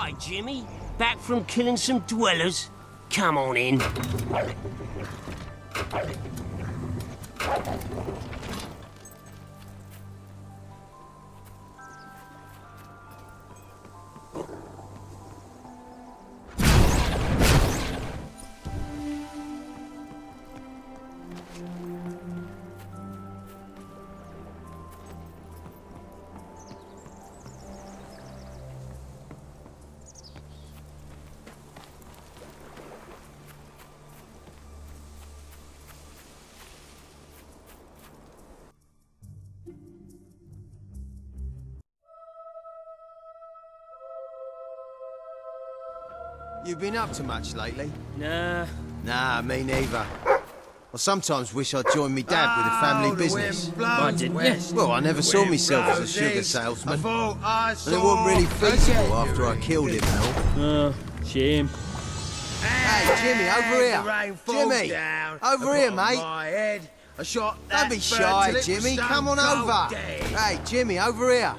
Hi, Jimmy. Back from killing some dwellers? Come on in. You been up to much lately? Nah. Nah, me neither. I sometimes wish I'd joined me dad with a family business. Why didn't you? Well, I never saw myself as a sugar salesman. And it wasn't really feasible after I killed him and all. Oh, shame. Hey, Jimmy, over here. Jimmy, over here, mate. Don't be shy, Jimmy. Come on over. Hey, Jimmy, over here.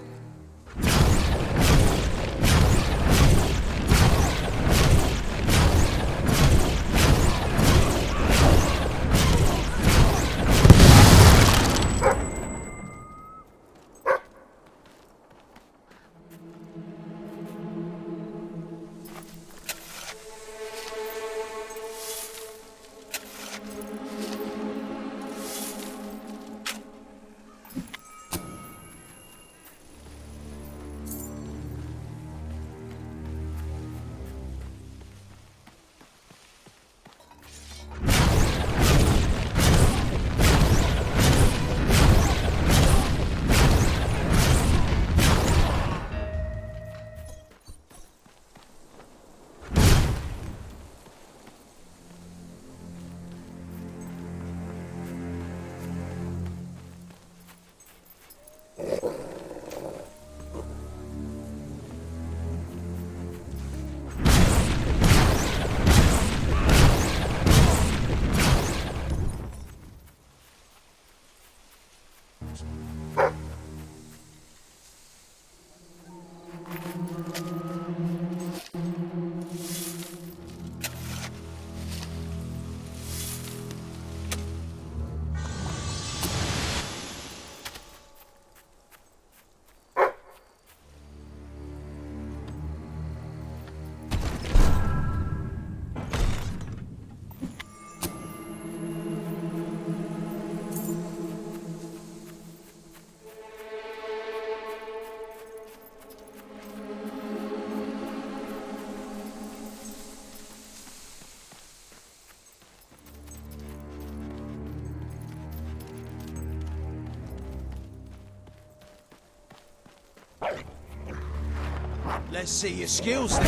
Let's see your skills then.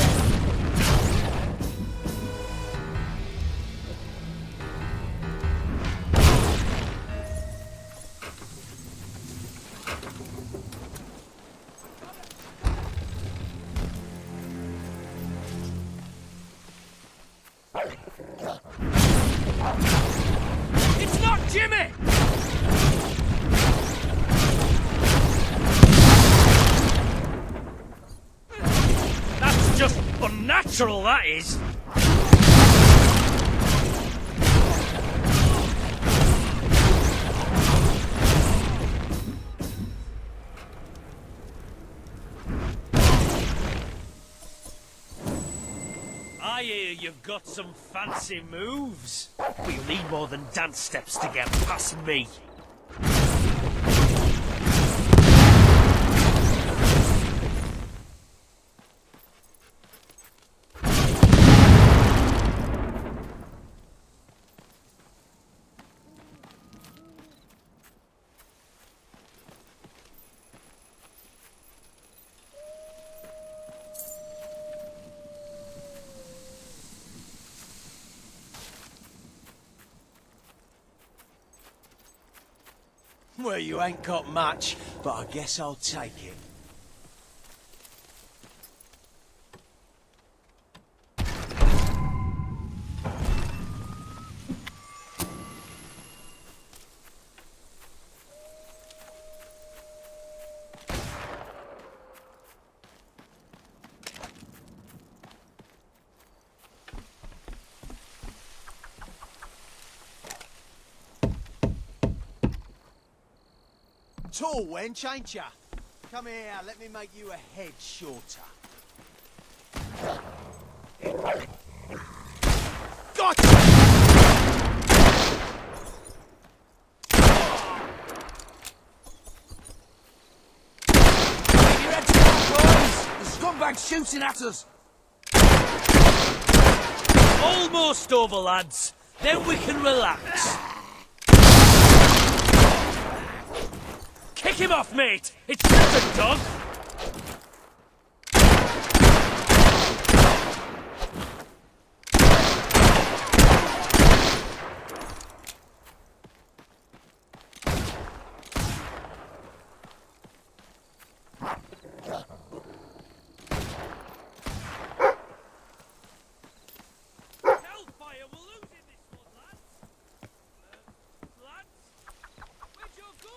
It's not Jimmy! That's just unnatural, that is. I hear you've got some fancy moves. But you'll need more than dance steps to get past me. Well, you ain't got much, but I guess I'll take it. tall, wench, ain't ya? Come here, let me make you a head shorter. Gotcha! Keep your heads down, boys! The scumbag's shooting at us! Almost over, lads. Then we can relax. Kick him off, mate! It's just a dog! Hellfire, we're losing this one, lads! Lads? Where'd you go?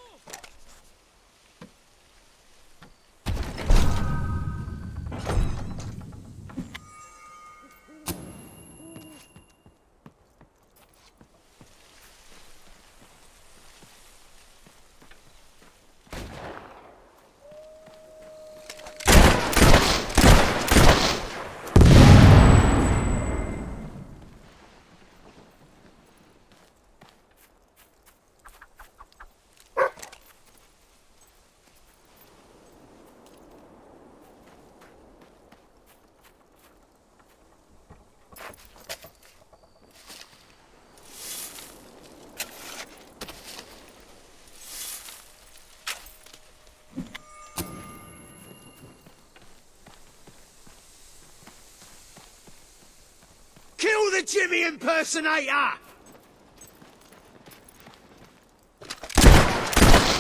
Kill the Jimmy impersonator!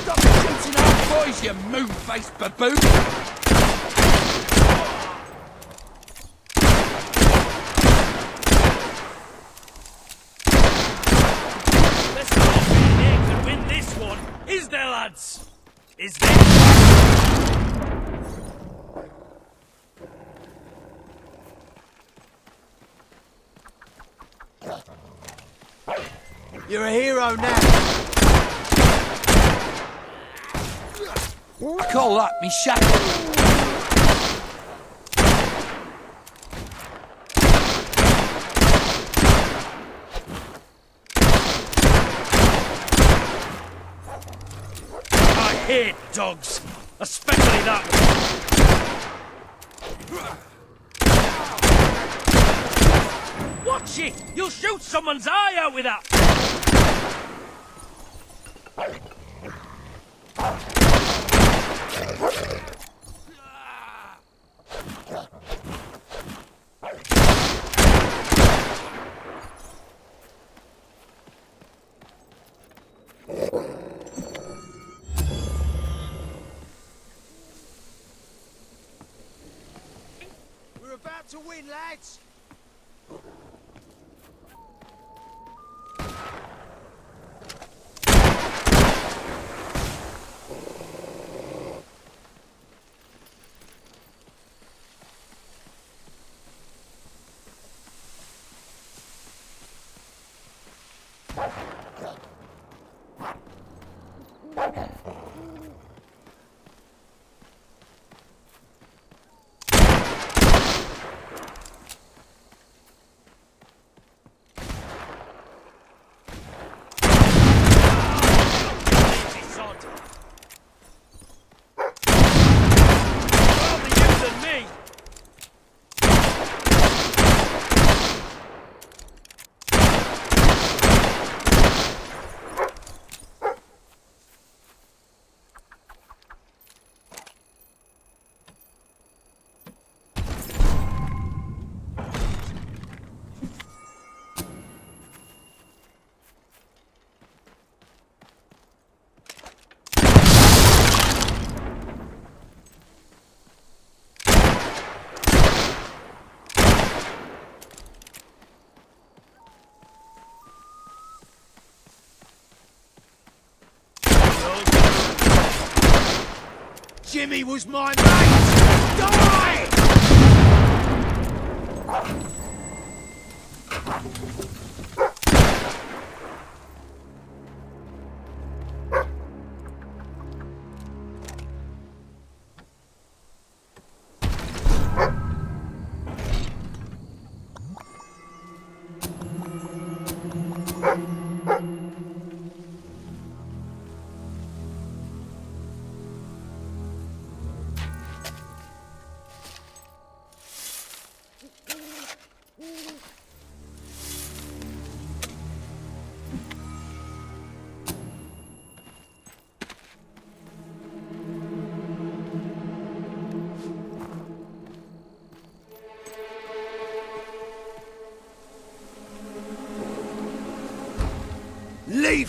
Stop shooting our boys, you moon-faced baboon! Let's not be there to win this one. Is there, lads? Is there? You're a hero now. I call that me shackle. I hate dogs. Especially that one. Watch it! You'll shoot someone's eye out with that! We're about to win, lads. Lazy sod. Rather you than me. Jimmy was my mate! Die! Leave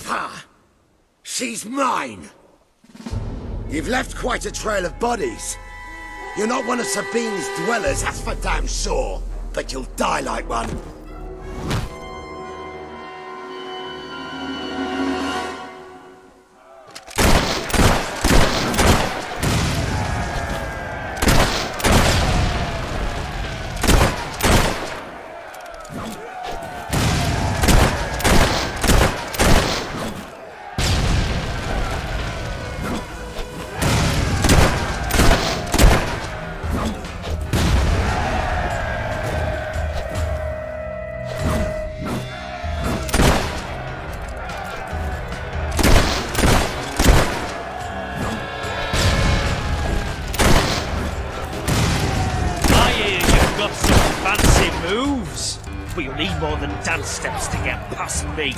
her! She's mine! You've left quite a trail of bodies. You're not one of Sabine's dwellers, that's for damn sure. But you'll die like one. But you'll need more than dance steps to get past me.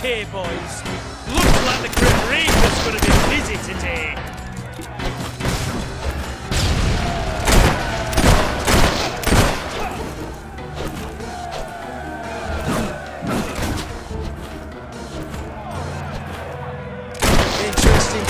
Okay, boys. Looks like the Grim Reaper's gonna be busy today. Interesting.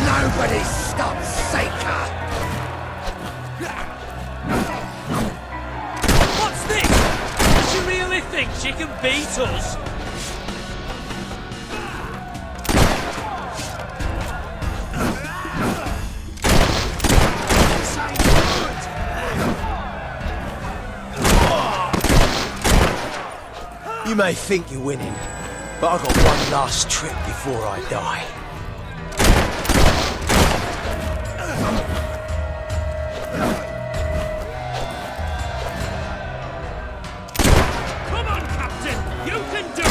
Nobody stops Seika! What's this? Does she really think she can beat us? You may think you're winning, but I've got one last trip before I die. Come on, Captain! You can do it!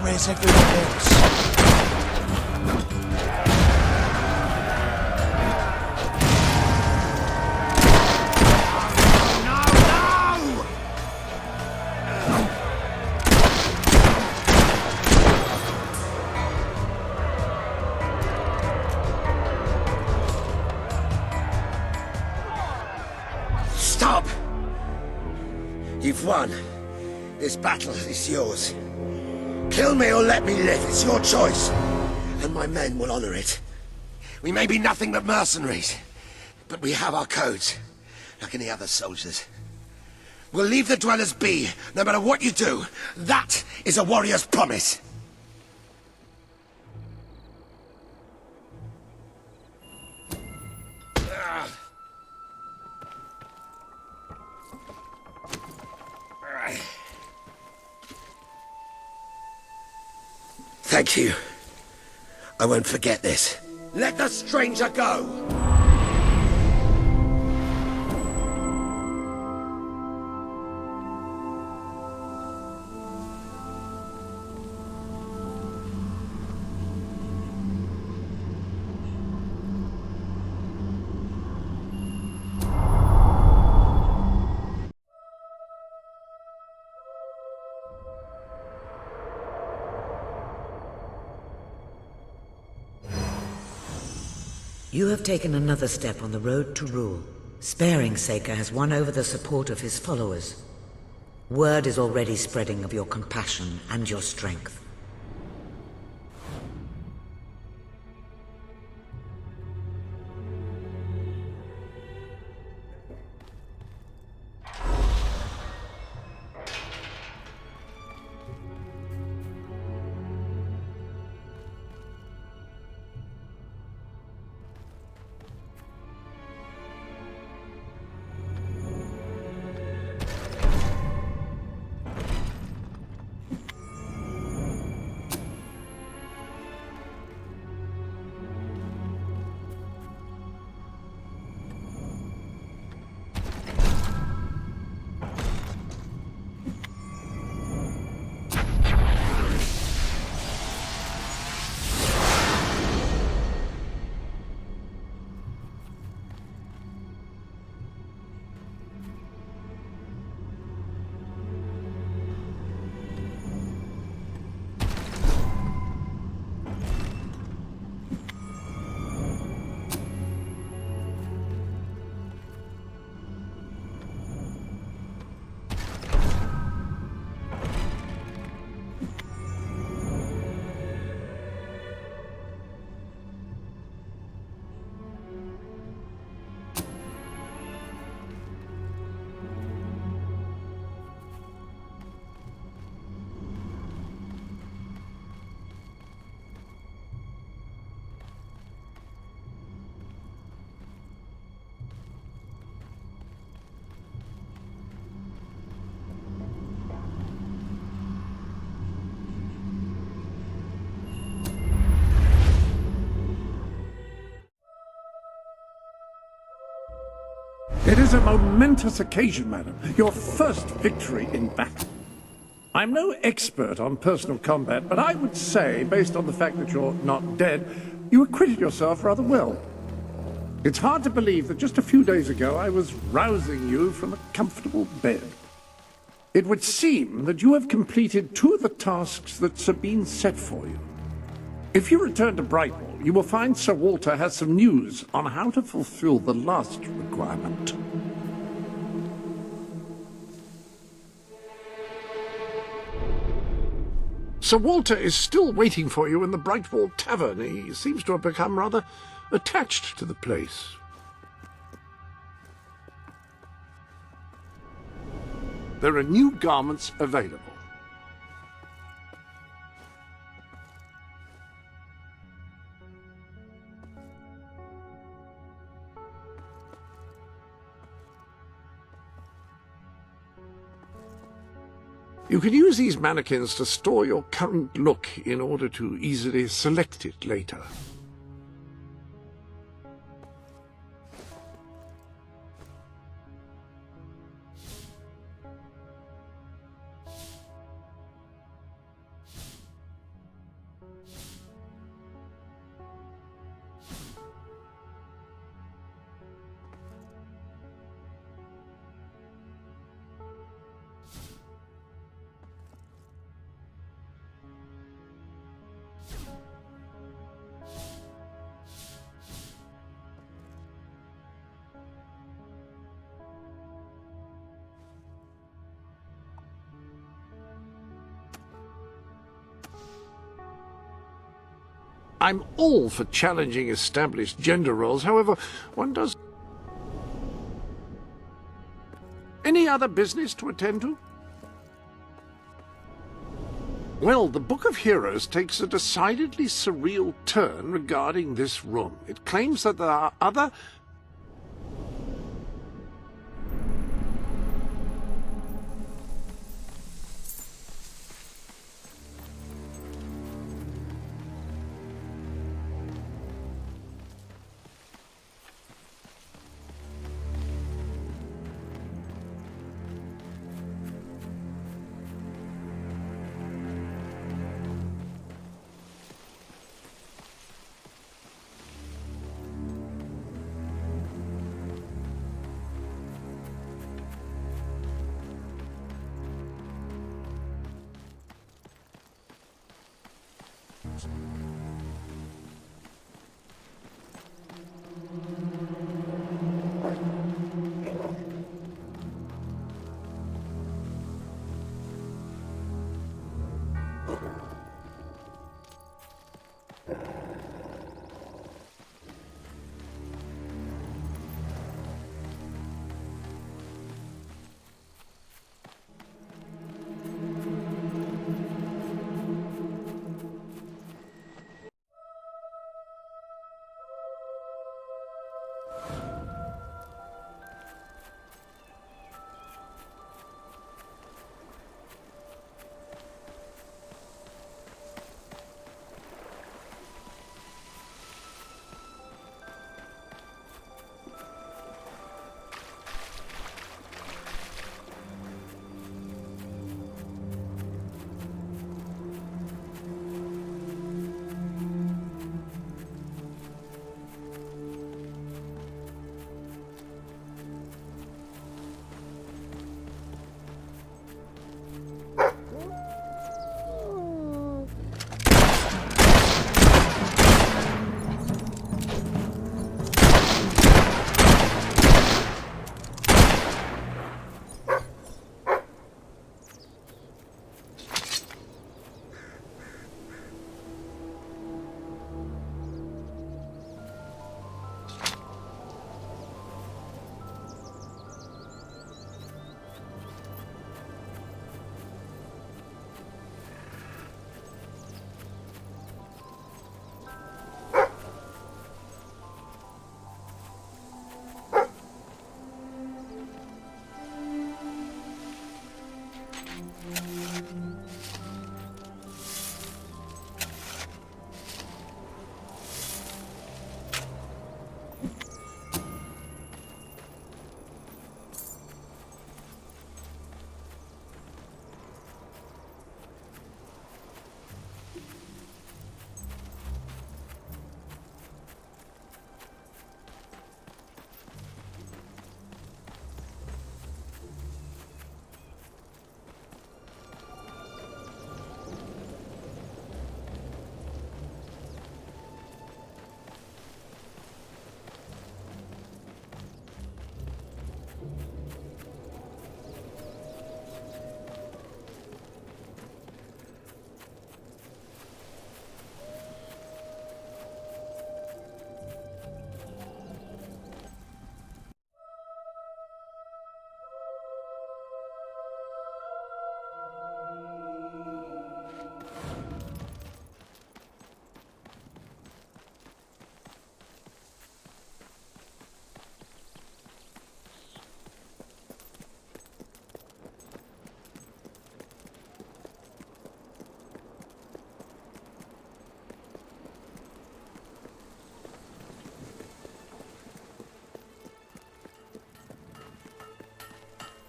Where's everyone else? Stop! You've won. This battle is yours. Kill me or let me live, it's your choice. And my men will honor it. We may be nothing but mercenaries, but we have our codes, like any other soldiers. We'll leave the dwellers be, no matter what you do. That is a warrior's promise. Thank you. I won't forget this. Let the stranger go! Come You have taken another step on the road to rule. Sparing Saker has won over the support of his followers. Word is already spreading of your compassion and your strength. It is a momentous occasion, madam. Your first victory in battle. I'm no expert on personal combat, but I would say, based on the fact that you're not dead, you acquitted yourself rather well. It's hard to believe that just a few days ago I was rousing you from a comfortable bed. It would seem that you have completed 2 of the tasks that Sabine set for you. If you return to Brightwall, you will find Sir Walter has some news on how to fulfill the last requirement. Sir Walter is still waiting for you in the Brightwall Tavern. He seems to have become rather attached to the place. There are new garments available. You can use these mannequins to store your current look in order to easily select it later. I'm all for challenging established gender roles, however, one does... Any other business to attend to? Well, the Book of Heroes takes a decidedly surreal turn regarding this room. It claims that there are other...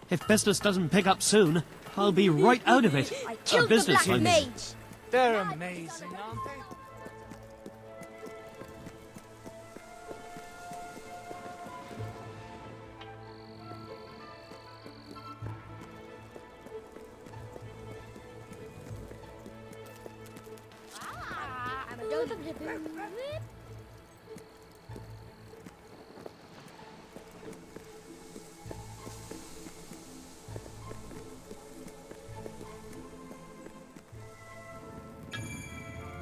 If business doesn't pick up soon, I'll be right out of it. I killed the business, black I mean. mage. They're amazing, aren't they? I'm a dog.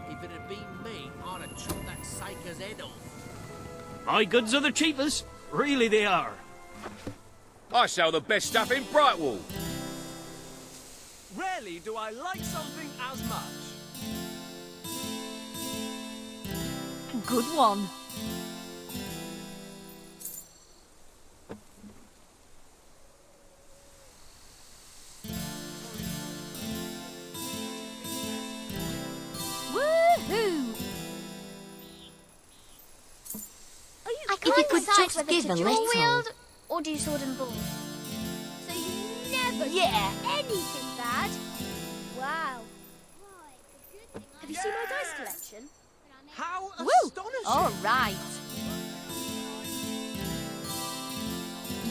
If it had been me, I'd have chopped that Saker's head off. My goods are the cheapest. Really they are. I sell the best stuff in Brightwall. Rarely do I like something as much. Good one. Woohoo! I If you can't could decide just whether give to a dual little. wield or do sword and ball. So you never do anything bad. Wow. Have you seen my dice collection? How Woo! astonishing! All right.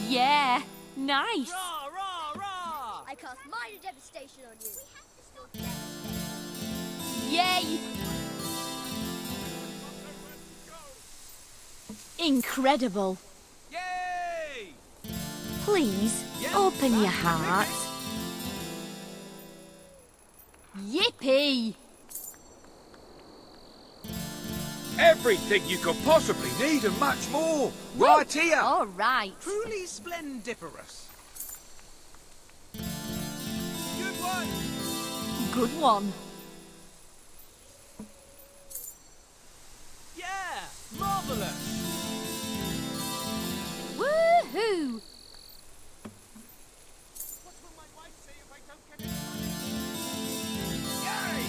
Yeah, nice. Rah, rah, rah! I cast minor devastation on you. Yay! Incredible. Yay! Please, Yeah, open your that's heart. Yippee! Everything you could possibly need and much more. Right here. All right. Truly splendiferous. Good one! Good one. Yeah! Marvellous! Woohoo! What will my wife say if I don't get it? Yay!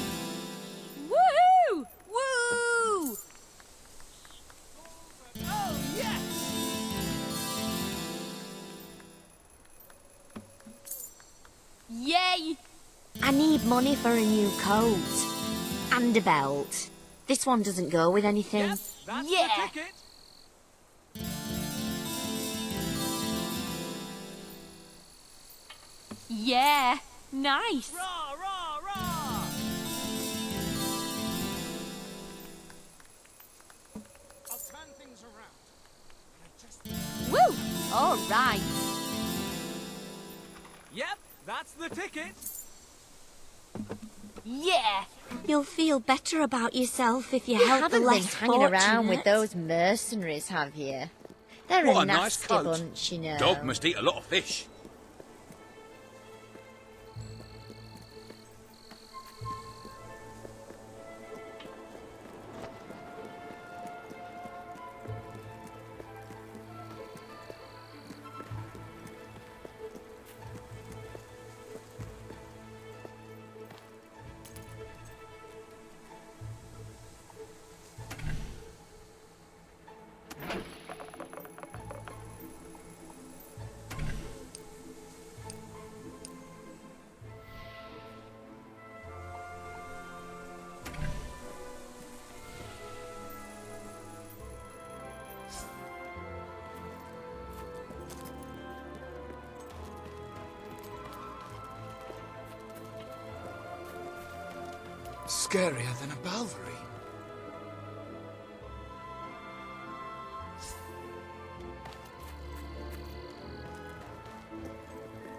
Woohoo! Woo! Oh, yes! Yay! I need money for a new coat. And a belt. This one doesn't go with anything. Yep, that's Yeah. the ticket. Yeah, nice. Rah, rah, rah! I'll turn things around. Woo! All right. Yep, that's the ticket. Yeah. You'll feel better about yourself if you You help the haven't been less hanging around with fortunate. those mercenaries, have you? They're What a a nice nasty coat. bunch, you know. Dog must eat a lot of fish. Scarier than a Balvery.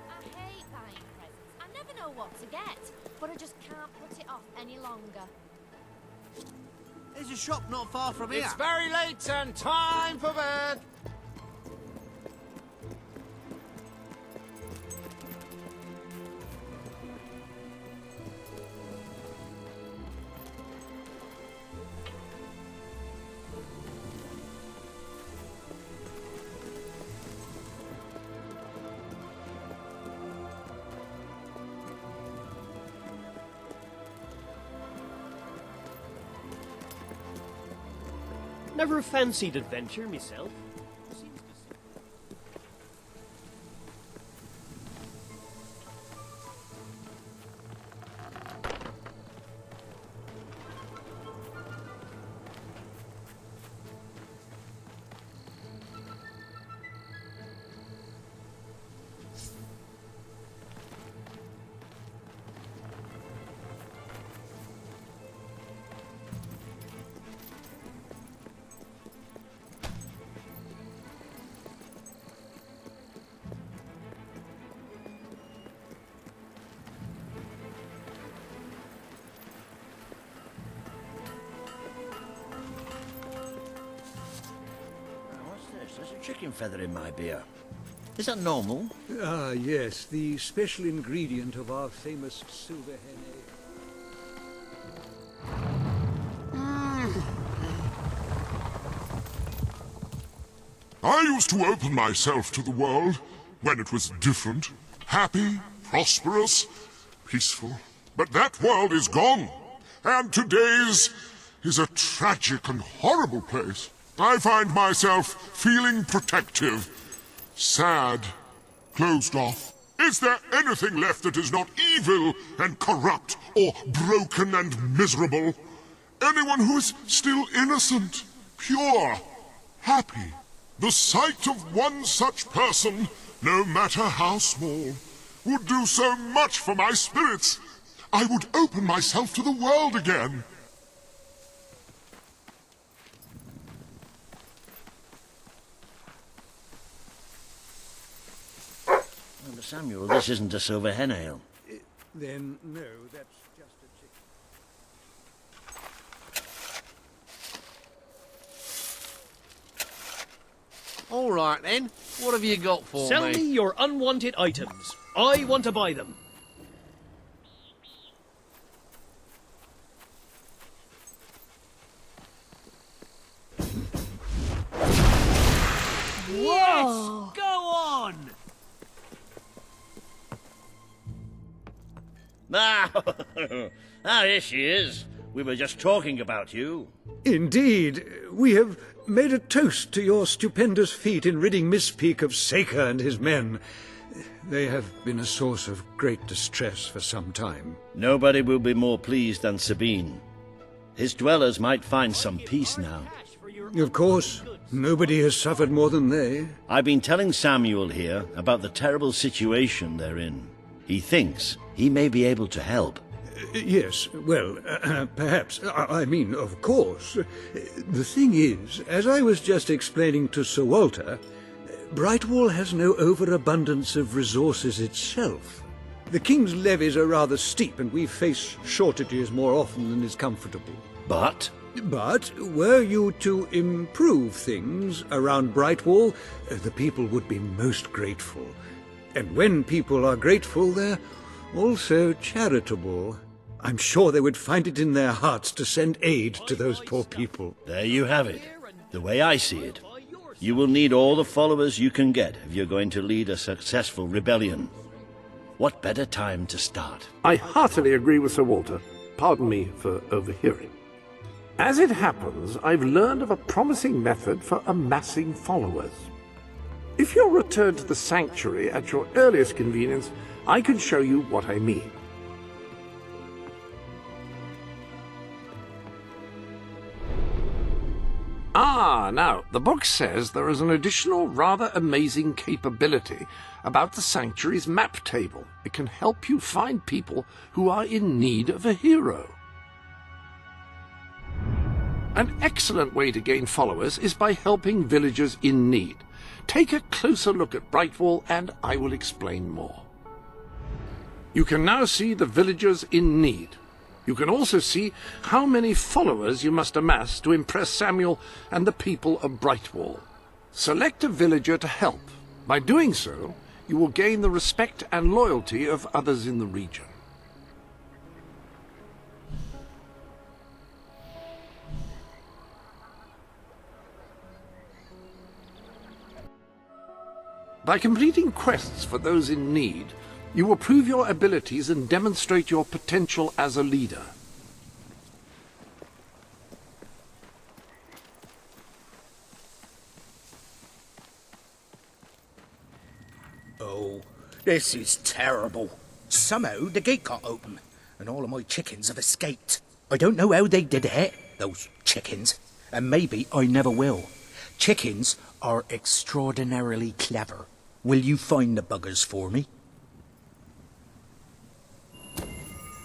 I hate buying presents. I never know what to get, but I just can't put it off any longer. There's a shop not far from here. It's very late and time for bed. Never fancied adventure myself. chicken feather in my beer. Is that normal? Ah, yes, the special ingredient of our famous silver hen ale. I used to open myself to the world when it was different, happy, prosperous, peaceful. But that world is gone, and today's is a tragic and horrible place. I find myself feeling protective, sad, closed off. Is there anything left that is not evil and corrupt or broken and miserable? Anyone who is still innocent, pure, happy? The sight of one such person, no matter how small, would do so much for my spirits. I would open myself to the world again. Well, Samuel, this isn't a silver hen ale. Then, no, that's just a chicken. All right, then. What have you got for Sell me? me your unwanted items. I want to buy them. Yes! Go on! Here she is. We were just talking about you. Indeed, we have made a toast to your stupendous feat in ridding Miss Peak of Saker and his men. They have been a source of great distress for some time. Nobody will be more pleased than Sabine. His dwellers might find some peace now. Of course, nobody has suffered more than they. I've been telling Samuel here about the terrible situation they're in. He thinks he may be able to help. Yes, well, perhaps. I mean, of course. The thing is, as I was just explaining to Sir Walter, Brightwall has no overabundance of resources itself. The King's levies are rather steep, and we face shortages more often than is comfortable. But were you to improve things around Brightwall, the people would be most grateful. And when people are grateful, they're also charitable. I'm sure they would find it in their hearts to send aid to those poor people. there you have it. The way I see it, you will need all the followers you can get if you're going to lead a successful rebellion. What better time to start? I heartily agree with Sir Walter. Pardon me for overhearing. As it happens, I've learned of a promising method for amassing followers. If you'll return to the sanctuary at your earliest convenience, I can show you what I mean. Now, the book says there is an additional rather amazing capability about the sanctuary's map table. It can help you find people who are in need of a hero. An excellent way to gain followers is by helping villagers in need. Take a closer look at Brightwall and I will explain more. You can now see the villagers in need. You can also see how many followers you must amass to impress Samuel and the people of Brightwall. Select a villager to help. By doing so, you will gain the respect and loyalty of others in the region. By completing quests for those in need, you will prove your abilities and demonstrate your potential as a leader. Oh, this is terrible. Somehow the gate got open, and all of my chickens have escaped. I don't know how they did it, those chickens, and maybe I never will. Chickens are extraordinarily clever. Will you find the buggers for me?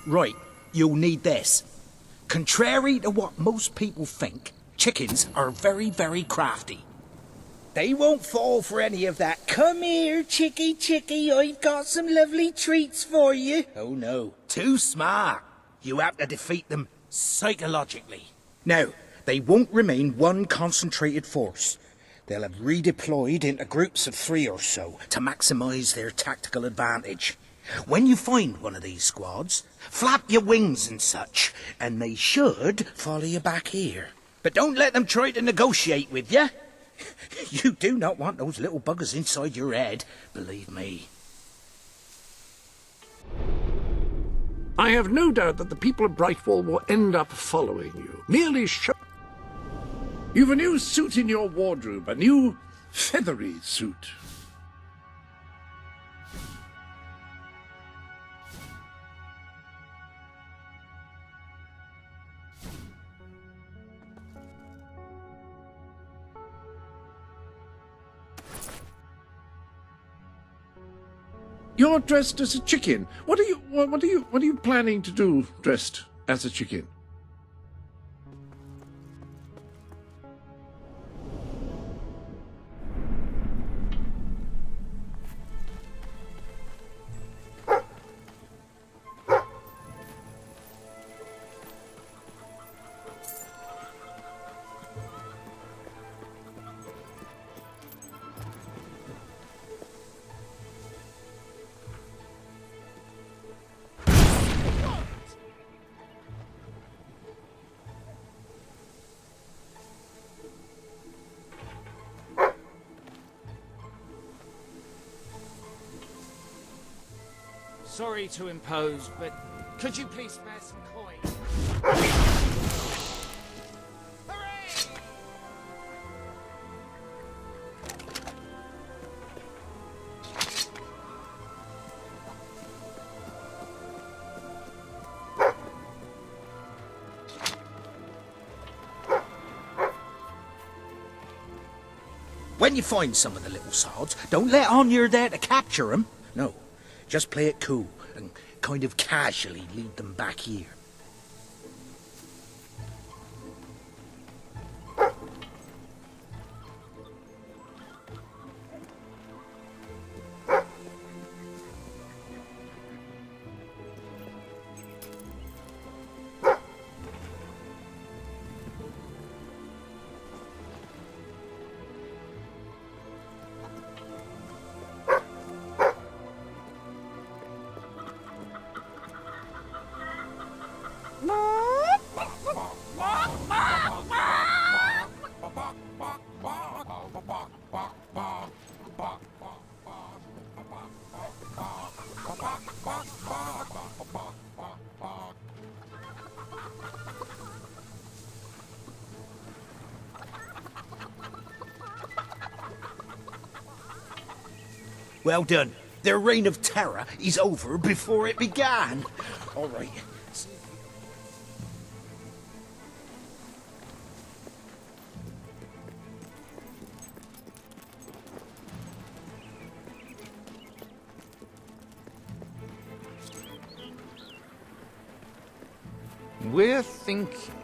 Right, you'll need this. Contrary to what most people think, chickens are very, very crafty. They won't fall for any of that. Come here, chickie, chickie, I've got some lovely treats for you. Oh no, too smart. You have to defeat them psychologically. Now, they won't remain one concentrated force. They'll have redeployed into groups of 3 or so to maximise their tactical advantage. When you find one of these squads, flap your wings and such, and they should follow you back here. But don't let them try to negotiate with you. You do not want those little buggers inside your head, believe me. I have no doubt that the people of Brightwall will end up following you. Merely show... You've a new suit in your wardrobe, a new feathery suit. You're dressed as a chicken. What are you planning to do dressed as a chicken? Sorry to impose, but could you please spare some coin? When you find some of the little sods, don't let on you're there to capture them. No, just play it cool and kind of casually lead them back here. Well done. Their reign of terror is over before it began. All right. We're thinking...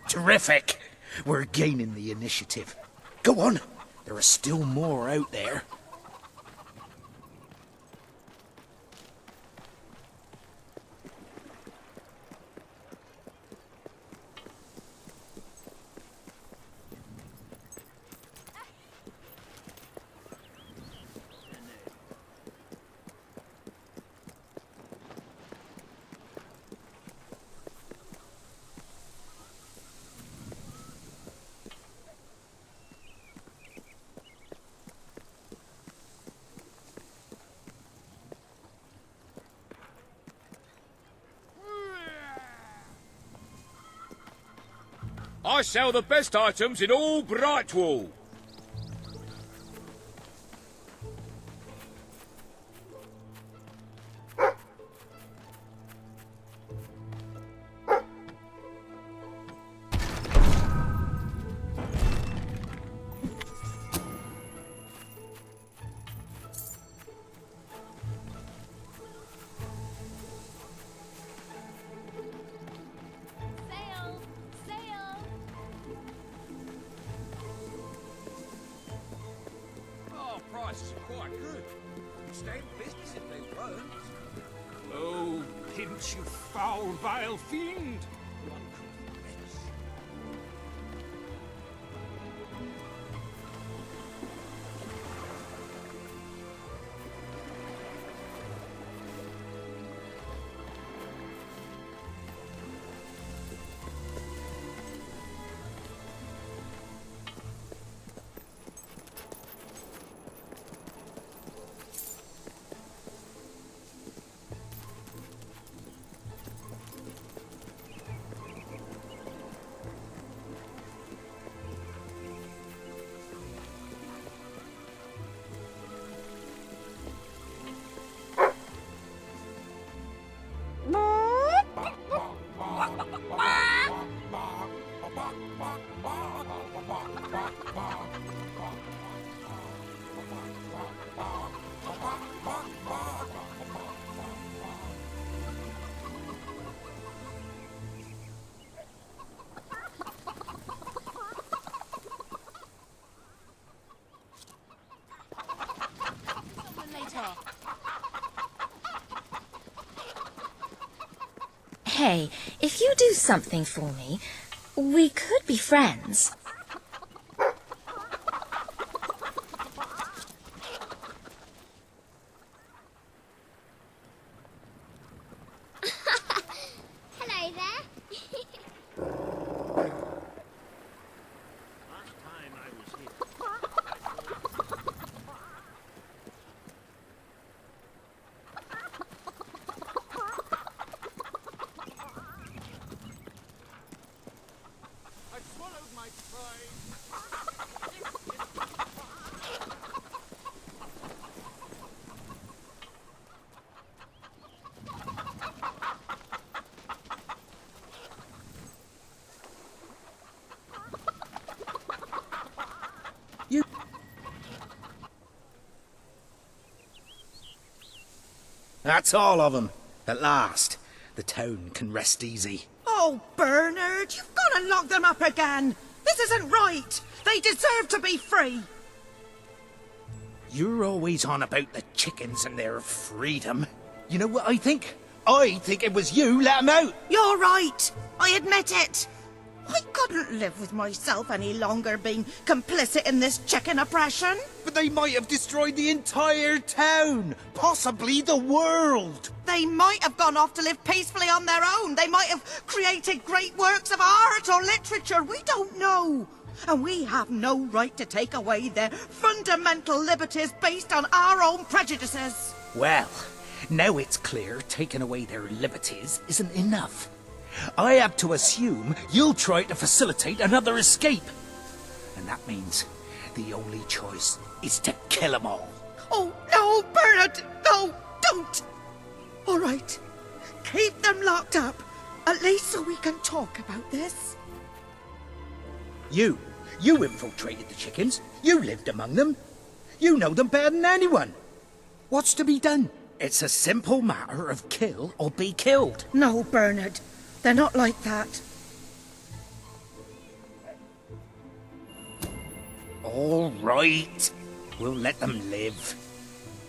Terrific! We're gaining the initiative. Go on. There are still more out there. I sell the best items in all Brightwall. Prices are quite good. You'd stay in business if they weren't. Oh, pinch, you foul, vile fiend! Hey, if you do something for me, we could be friends. Hello there. Last time I was here. I swallowed my pride. That's all of them. At last, the town can rest easy. Oh, Bernard, you've got to lock them up again. This isn't right. They deserve to be free. You're always on about the chickens and their freedom. You know what I think? I think it was you let them out. You're right. I admit it. I couldn't live with myself any longer being complicit in this chicken oppression. But they might have destroyed the entire town. Possibly the world. They might have gone off to live peacefully on their own. They might have created great works of art or literature. We don't know. And we have no right to take away their fundamental liberties based on our own prejudices. Well, now it's clear taking away their liberties isn't enough. I have to assume you'll try to facilitate another escape. And that means the only choice is to kill them all. Oh, no, Bernard! No, don't! All right, keep them locked up, at least so we can talk about this. You infiltrated the chickens. You lived among them. You know them better than anyone. What's to be done? It's a simple matter of kill or be killed. No, Bernard. They're not like that. All right. We'll let them live.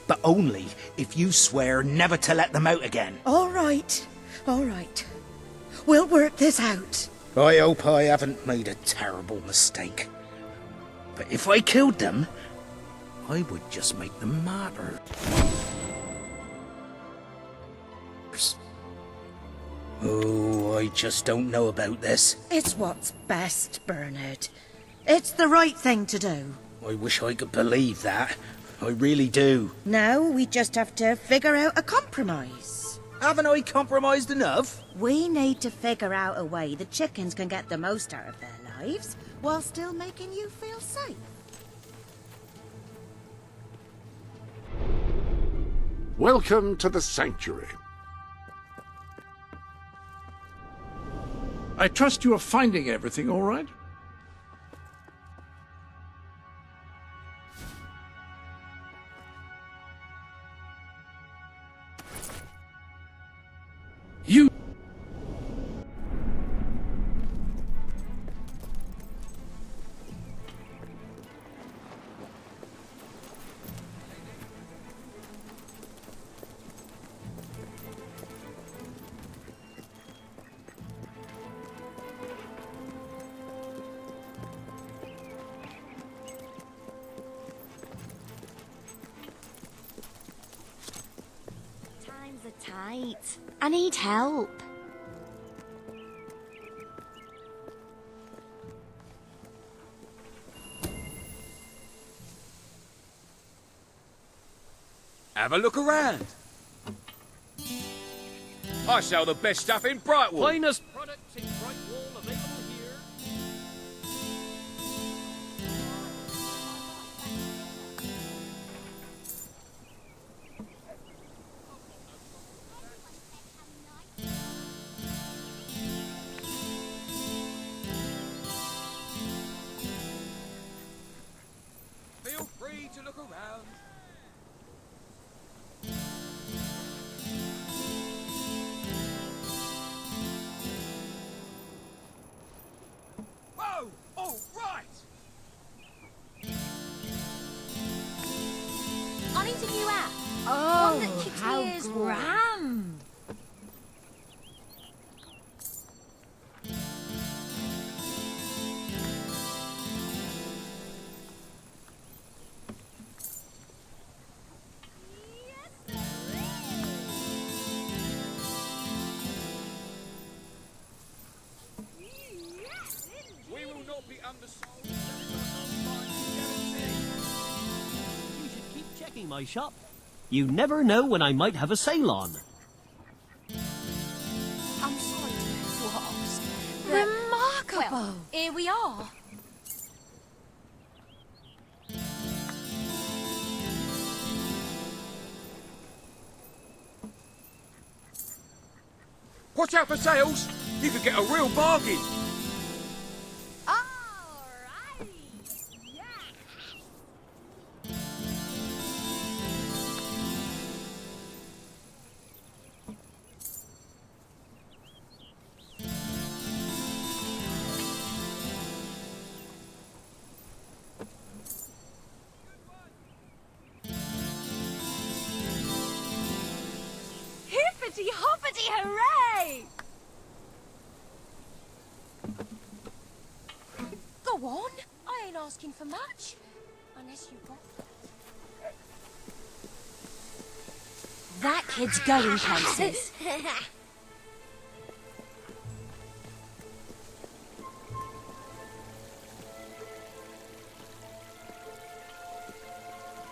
But only if you swear never to let them out again. All right. All right. We'll work this out. I hope I haven't made a terrible mistake. But if I killed them, I would just make them martyrs. Oh, I just don't know about this. It's what's best, Bernard. It's the right thing to do. I wish I could believe that. I really do. Now we just have to figure out a compromise. Haven't I compromised enough? We need to figure out a way the chickens can get the most out of their lives while still making you feel safe. Welcome to the Sanctuary. I trust you are finding everything all right? You... Times are tight. I need help. Have a look around. I sell the best stuff in Brightwall. Finest products in Brightwall available here. Feel free to look around. Whoa! All right! I need a new app. Oh, One that keeps how my ears warm. grand. We will not be undersold. That is our non-binding guarantee. You should keep checking my shop. You never know when I might have a sale on. I'm sorry to ask. Remarkable. Well, here we are. Watch out for sales. You could get a real bargain. Hippity hoppity hooray! Go on. I ain't asking for much. Unless you got... That kid's going places.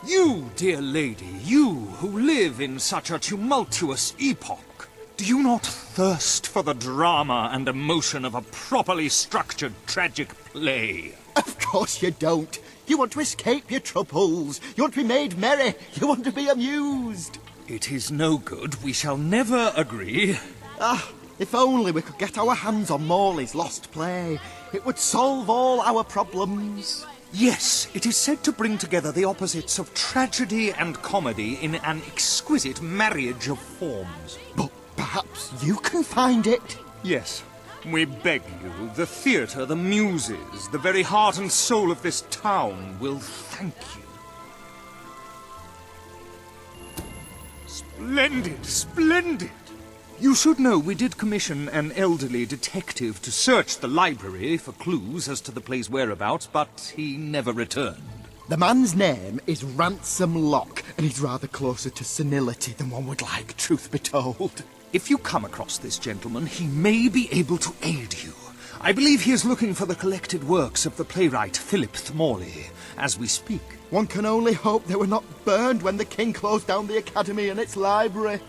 You, dear lady, you who live in such a tumultuous epoch, do you not thirst for the drama and emotion of a properly structured tragic play? Of course you don't. You want to escape your troubles. You want to be made merry. You want to be amused. It is no good. We shall never agree. Ah, if only we could get our hands on Morley's lost play. It would solve all our problems. Yes, it is said to bring together the opposites of tragedy and comedy in an exquisite marriage of forms. But perhaps you can find it. Yes, we beg you. The theatre, the muses, the very heart and soul of this town will thank you. Splendid, splendid! You should know we did commission an elderly detective to search the library for clues as to the play's whereabouts, but he never returned. The man's name is Ransom Locke, and he's rather closer to senility than one would like, truth be told. If you come across this gentleman, he may be able to aid you. I believe he is looking for the collected works of the playwright Philip Morley, as we speak. One can only hope they were not burned when the king closed down the academy and its library.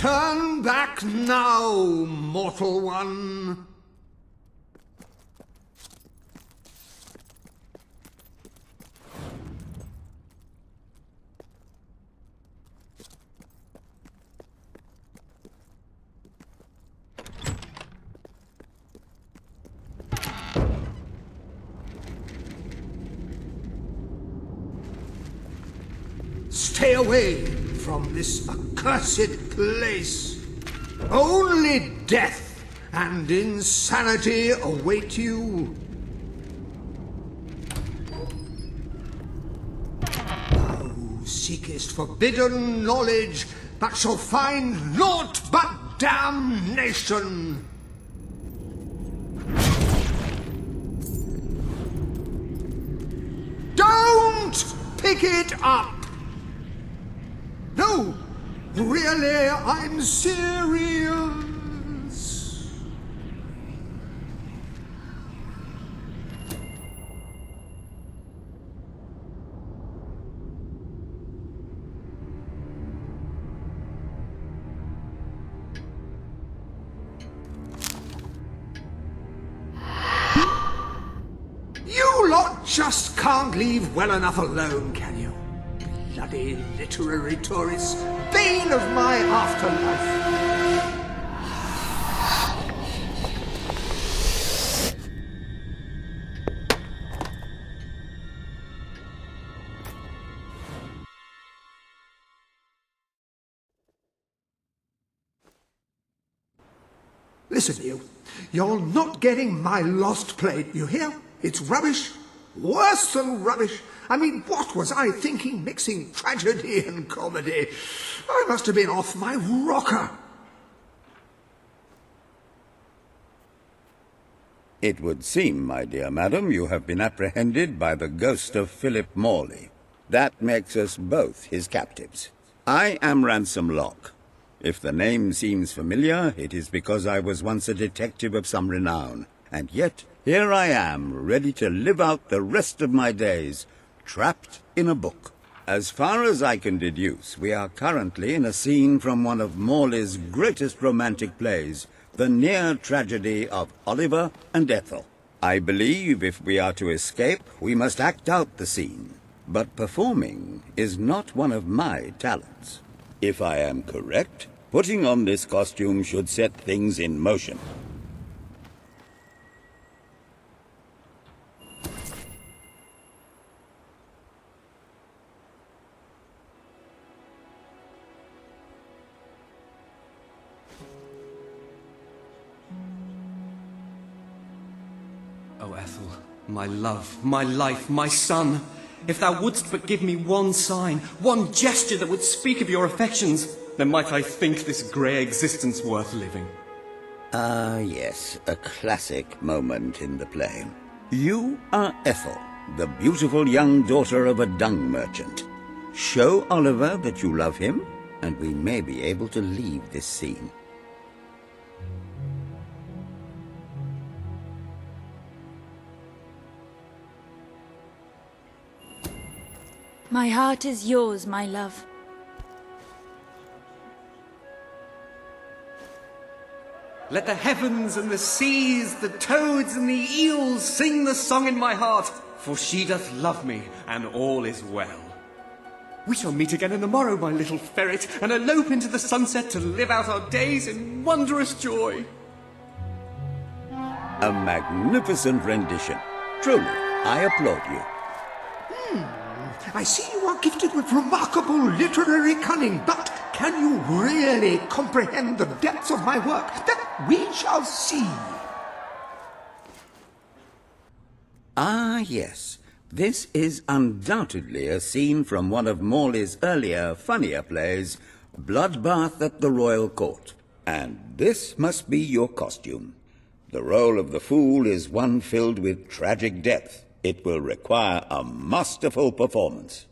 Turn back now, mortal one. Stay away from this accursed place. Only death and insanity await you. Thou seekest forbidden knowledge, but shall find naught but damnation. Don't pick it up! No, really, I'm serious. You lot just can't leave well enough alone, can you? Bloody literary tourists, bane of my afterlife. Listen, you're not getting my lost plate, you hear? It's rubbish. Worse than rubbish. I mean, what was I thinking mixing tragedy and comedy? I must have been off my rocker. It would seem, my dear madam, you have been apprehended by the ghost of Philip Morley. That makes us both his captives. I am Ransom Locke. If the name seems familiar, it is because I was once a detective of some renown. And yet, here I am, ready to live out the rest of my days, trapped in a book. As far as I can deduce, we are currently in a scene from one of Morley's greatest romantic plays, the near tragedy of Oliver and Ethel. I believe if we are to escape, we must act out the scene. But performing is not one of my talents. If I am correct, putting on this costume should set things in motion. O Ethel, my love, my life, my son, if thou wouldst but give me one sign, one gesture that would speak of your affections, then might I think this grey existence worth living. Ah, yes, a classic moment in the play. You are Ethel, the beautiful young daughter of a dung merchant. Show Oliver that you love him, and we may be able to leave this scene. My heart is yours, my love. Let the heavens and the seas, the toads and the eels sing the song in my heart, for she doth love me, and all is well. We shall meet again in the morrow, my little ferret, and elope into the sunset to live out our days in wondrous joy. A magnificent rendition. Truly, I applaud you. I see you are gifted with remarkable literary cunning, but can you really comprehend the depths of my work? That we shall see. Ah, yes. This is undoubtedly a scene from one of Morley's earlier, funnier plays, Bloodbath at the Royal Court. And this must be your costume. The role of the fool is one filled with tragic depth. It will require a masterful performance.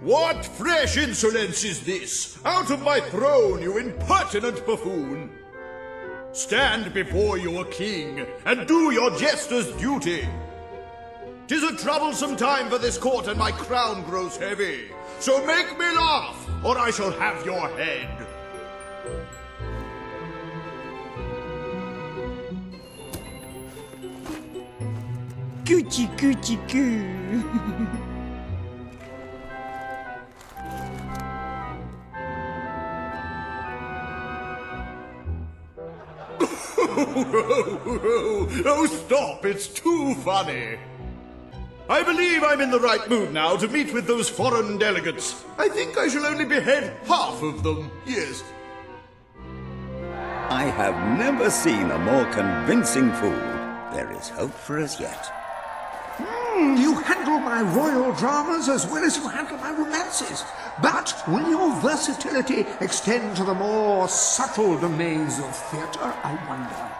What fresh insolence is this? Out of my throne, you impertinent buffoon! Stand before your king, and do your jester's duty. 'Tis a troublesome time for this court, and my crown grows heavy. So make me laugh, or I shall have your head. Gucci, Gucci, goo. Oh, stop, it's too funny. I believe I'm in the right mood now to meet with those foreign delegates. I think I shall only behead half of them, yes. I have never seen a more convincing fool. There is hope for us yet. You handle my royal dramas as well as you handle my romances. But will your versatility extend to the more subtle domains of theatre, I wonder?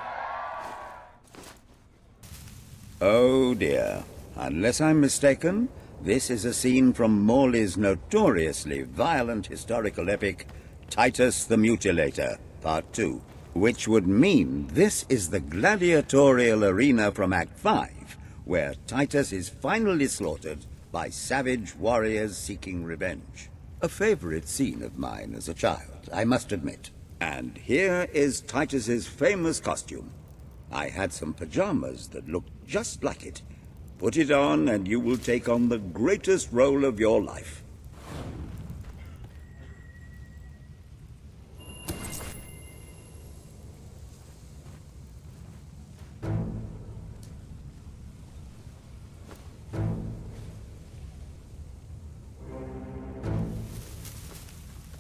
Oh dear. Unless I'm mistaken, this is a scene from Morley's notoriously violent historical epic, Titus the Mutilator, Part 2, which would mean this is the gladiatorial arena from Act 5, where Titus is finally slaughtered by savage warriors seeking revenge. A favorite scene of mine as a child, I must admit. And here is Titus's famous costume. I had some pajamas that looked just like it. Put it on and you will take on the greatest role of your life.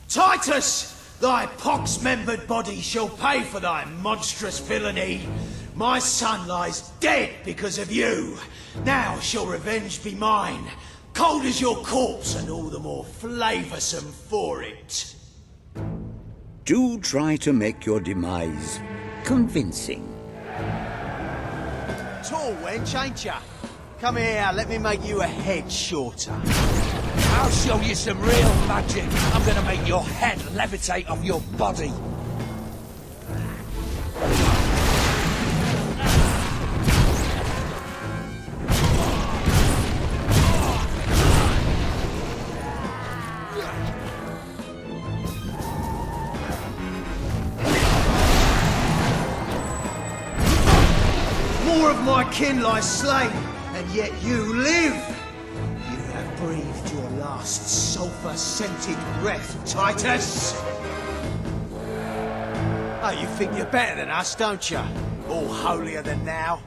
Titus! Thy pox-membered body shall pay for thy monstrous villainy. My son lies dead because of you. Now shall revenge be mine, cold as your corpse and all the more flavoursome for it. Do try to make your demise convincing. Tall wench, ain't ya? Come here, let me make you a head shorter. I'll show you some real magic. I'm gonna make your head levitate off your body. More of my kin lie slain, and yet you live. You have breathed your last sulphur-scented breath, Titus. Oh, you think you're better than us, don't you? All holier than thou.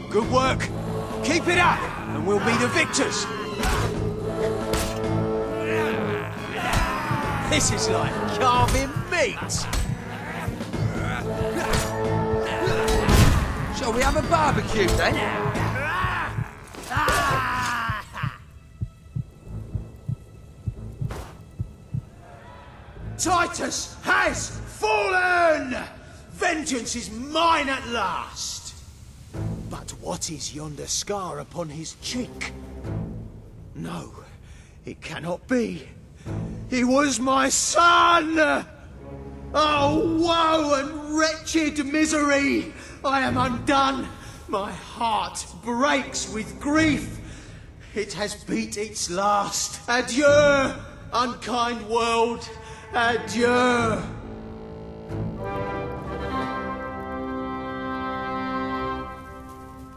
Good work. Keep it up, and we'll be the victors. This is like carving meat. Shall we have a barbecue then? Titus has fallen! Vengeance is mine at last. But what is yonder scar upon his cheek? No, it cannot be. He was my son! Oh, woe and wretched misery! I am undone. My heart breaks with grief. It has beat its last. Adieu, unkind world. Adieu.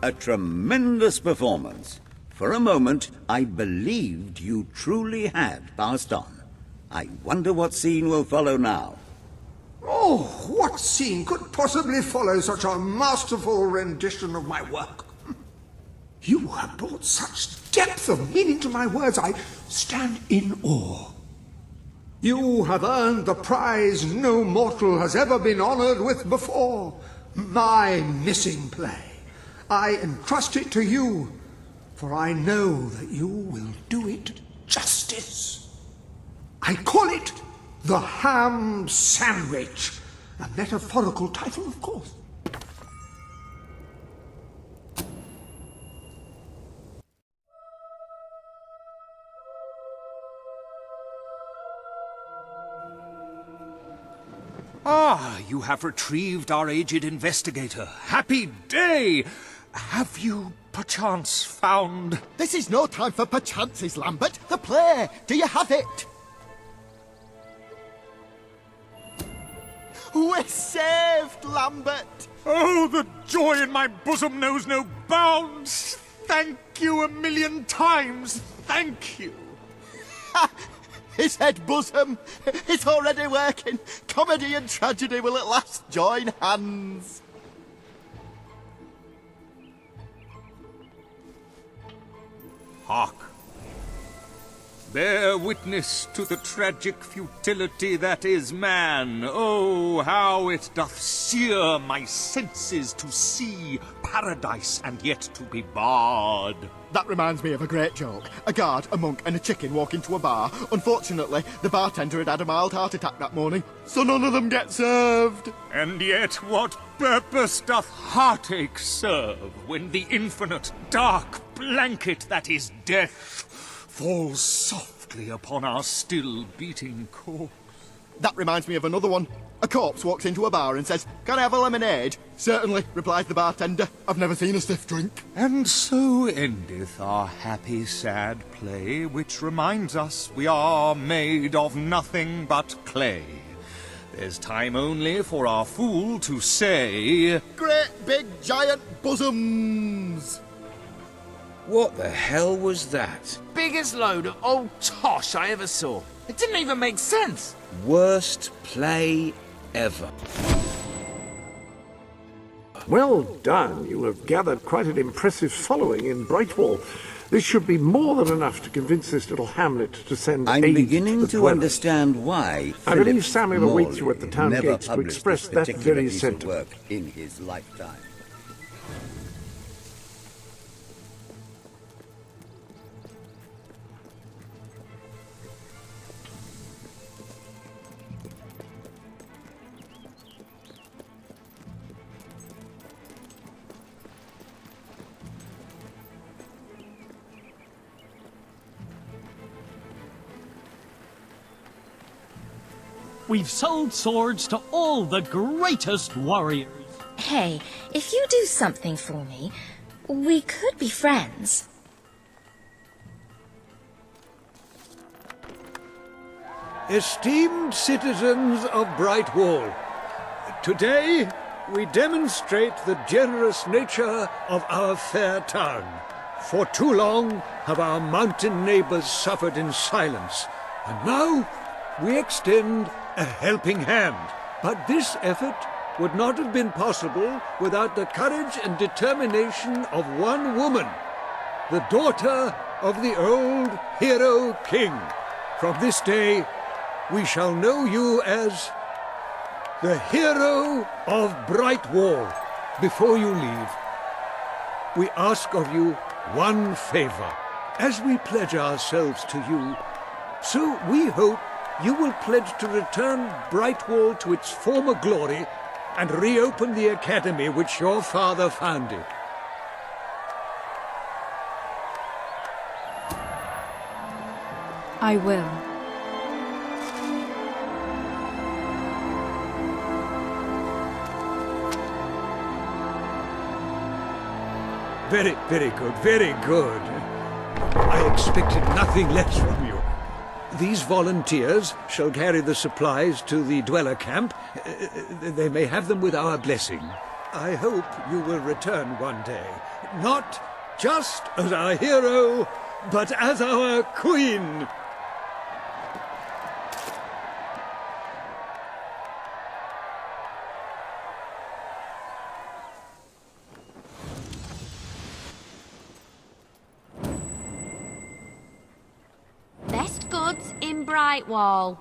A tremendous performance. For a moment, I believed you truly had passed on. I wonder what scene will follow now. Oh, what scene could possibly follow such a masterful rendition of my work? You have brought such depth of meaning to my words, I stand in awe. You have earned the prize no mortal has ever been honoured with before. My missing play. I entrust it to you for I know that you will do it justice. I call it the ham sandwich, a metaphorical title, of course. Ah, you have retrieved our aged investigator. Happy day! Have you perchance found... This is no time for perchances, Lambert. The play! Do you have it? We're saved, Lambert! Oh, the joy in my bosom knows no bounds! Thank you 1,000,000 times! Thank you! His head bosom! It's already working! Comedy and tragedy will at last join hands! Hark! Bear witness to the tragic futility that is man. Oh, how it doth sear my senses to see paradise and yet to be barred. That reminds me of a great joke. A guard, a monk and a chicken walk into a bar. Unfortunately, the bartender had a mild heart attack that morning, so none of them get served. And yet what purpose doth heartache serve when the infinite dark blanket that is death falls softly upon our still beating corpse? That reminds me of another one. A corpse walks into a bar and says, "Can I have a lemonade?" "Certainly," replies the bartender. "I've never seen a stiff drink." And so endeth our happy sad play, which reminds us we are made of nothing but clay. There's time only for our fool to say, "Great big giant bosoms!" What the hell was that? Biggest load of old tosh I ever saw. It didn't even make sense. Worst play ever. Well done. You have gathered quite an impressive following in Brightwall. This should be more than enough to convince this little hamlet to send I'm aid beginning to the to dwellers. understand why I believe Philip Samuel awaits you Morley at the town never gates to published express this that particular very piece of sentiment. work in his lifetime. We've sold swords to all the greatest warriors. Hey, if you do something for me, we could be friends. Esteemed citizens of Brightwall, today we demonstrate the generous nature of our fair town. For too long have our mountain neighbors suffered in silence, and now we extend a helping hand. But this effort would not have been possible without the courage and determination of one woman, the daughter of the old hero king. From this day, we shall know you as the hero of Brightwall. Before you leave, we ask of you one favor. As we pledge ourselves to you, so we hope you will pledge to return Brightwall to its former glory and reopen the academy which your father founded. I will. Very, very good, very good. I expected nothing less from you. These volunteers shall carry the supplies to the dweller camp. They may have them with our blessing. I hope you will return one day, not just as our hero, but as our queen. Best goods in Brightwall.